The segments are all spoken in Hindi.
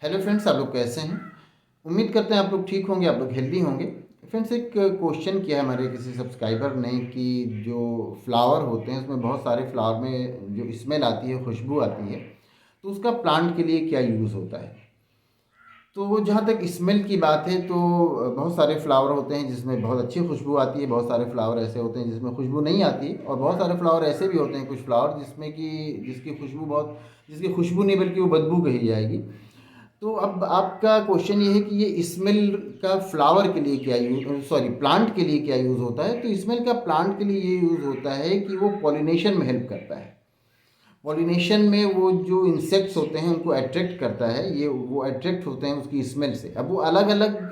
हेलो फ्रेंड्स, आप लोग कैसे हैं? उम्मीद करते हैं आप लोग ठीक होंगे, आप लोग हेल्दी होंगे। फ्रेंड्स, एक क्वेश्चन किया है हमारे किसी सब्सक्राइबर ने कि जो फ्लावर होते हैं उसमें बहुत सारे फ्लावर में जो स्मेल आती है, खुशबू आती है, तो उसका प्लांट के लिए क्या यूज़ होता है। तो जहाँ तक स्मेल की बात है तो बहुत सारे फ्लावर होते हैं जिसमें बहुत अच्छी खुशबू आती है, बहुत सारे फ्लावर ऐसे होते हैं जिसमें खुशबू नहीं आती, और बहुत सारे फ्लावर ऐसे भी होते हैं, कुछ फ्लावर जिसमें कि जिसकी खुशबू नहीं बल्कि वो बदबू कही जाएगी। तो अब आपका क्वेश्चन ये है कि ये स्मेल का फ्लावर के लिए क्या यूज सॉरी प्लांट के लिए क्या यूज़ होता है। तो स्मेल का प्लांट के लिए ये यूज़ होता है कि वो पॉलिनेशन में हेल्प करता है। पॉलिनेशन में वो जो इंसेक्ट्स होते हैं उनको अट्रैक्ट करता है, ये वो अट्रैक्ट होते हैं उसकी स्मेल से। अब वो अलग अलग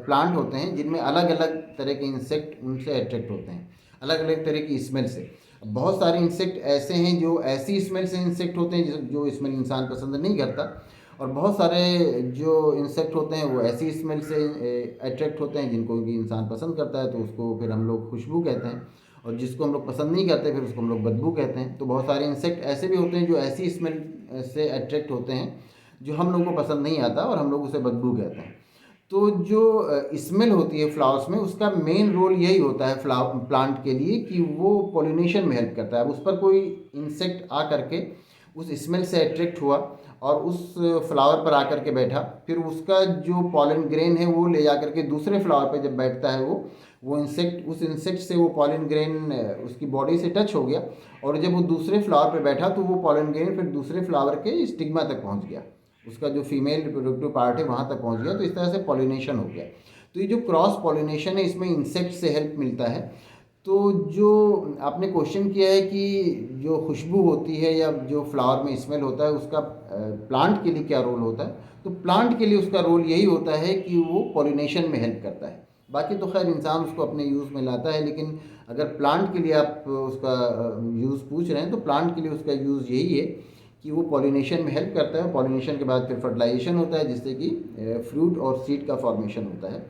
प्लांट होते हैं जिनमें अलग अलग तरह के इंसेक्ट उनसे अट्रैक्ट होते हैं, अलग अलग तरह की स्मेल से। अब बहुत सारे इंसेक्ट ऐसे हैं जो ऐसी स्मेल से इंसेक्ट होते हैं जो स्मेल इंसान पसंद नहीं करता, और बहुत सारे जो इंसेक्ट होते हैं वो ऐसी स्मेल से अट्रैक्ट होते हैं जिनको कि इंसान पसंद करता है, तो उसको फिर हम लोग खुशबू कहते हैं। और जिसको हम लोग पसंद नहीं करते फिर उसको हम लोग बदबू कहते हैं। तो बहुत सारे इंसेक्ट ऐसे भी होते हैं जो ऐसी स्मेल से अट्रैक्ट होते हैं जो हम लोगों को पसंद नहीं आता, और हम लोग उसे बदबू कहते हैं। तो जो स्मेल होती है फ्लावर्स में, उसका मेन रोल यही होता है फ्लावर प्लांट के लिए कि वो पॉलिनेशन में हेल्प करता है। अब उस पर कोई इंसेक्ट आ करके उस स्मेल से अट्रैक्ट हुआ और उस फ्लावर पर आकर के बैठा, फिर उसका जो पॉलन ग्रेन है वो ले जा करके दूसरे फ्लावर पर जब बैठता है, वो इंसेक्ट, उस इंसेक्ट से वो पॉलन ग्रेन उसकी बॉडी से टच हो गया, और जब वो दूसरे फ्लावर पे बैठा तो वो पॉलन ग्रेन फिर दूसरे फ्लावर के स्टिग्मा तक पहुंच गया, उसका जो फीमेल रिप्रोडक्टिव पार्ट है वहाँ तक पहुंच गया। तो इस तरह से पॉलिनेशन हो गया। तो ये जो क्रॉस पॉलिनेशन है इसमें इंसेक्ट से हेल्प मिलता है। तो जो आपने क्वेश्चन किया है कि जो खुशबू होती है या जो फ्लावर में स्मेल होता है उसका प्लांट के लिए क्या रोल होता है, तो प्लांट के लिए उसका रोल यही होता है कि वो पॉलिनेशन में हेल्प करता है। बाकी तो खैर इंसान उसको अपने यूज़ में लाता है, लेकिन अगर प्लांट के लिए आप उसका यूज़ पूछ रहे हैं तो प्लांट के लिए उसका यूज़ यही है कि वो पॉलिनेशन में हेल्प करता है। पॉलिनेशन के बाद फिर फर्टिलाइजेशन होता है जिससे कि फ्रूट और सीड का फॉर्मेशन होता है।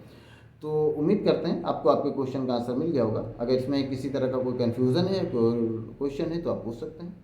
तो उम्मीद करते हैं आपको आपके क्वेश्चन का आंसर मिल गया होगा। अगर इसमें किसी तरह का कोई कन्फ्यूज़न है, कोई क्वेश्चन है, तो आप पूछ सकते हैं।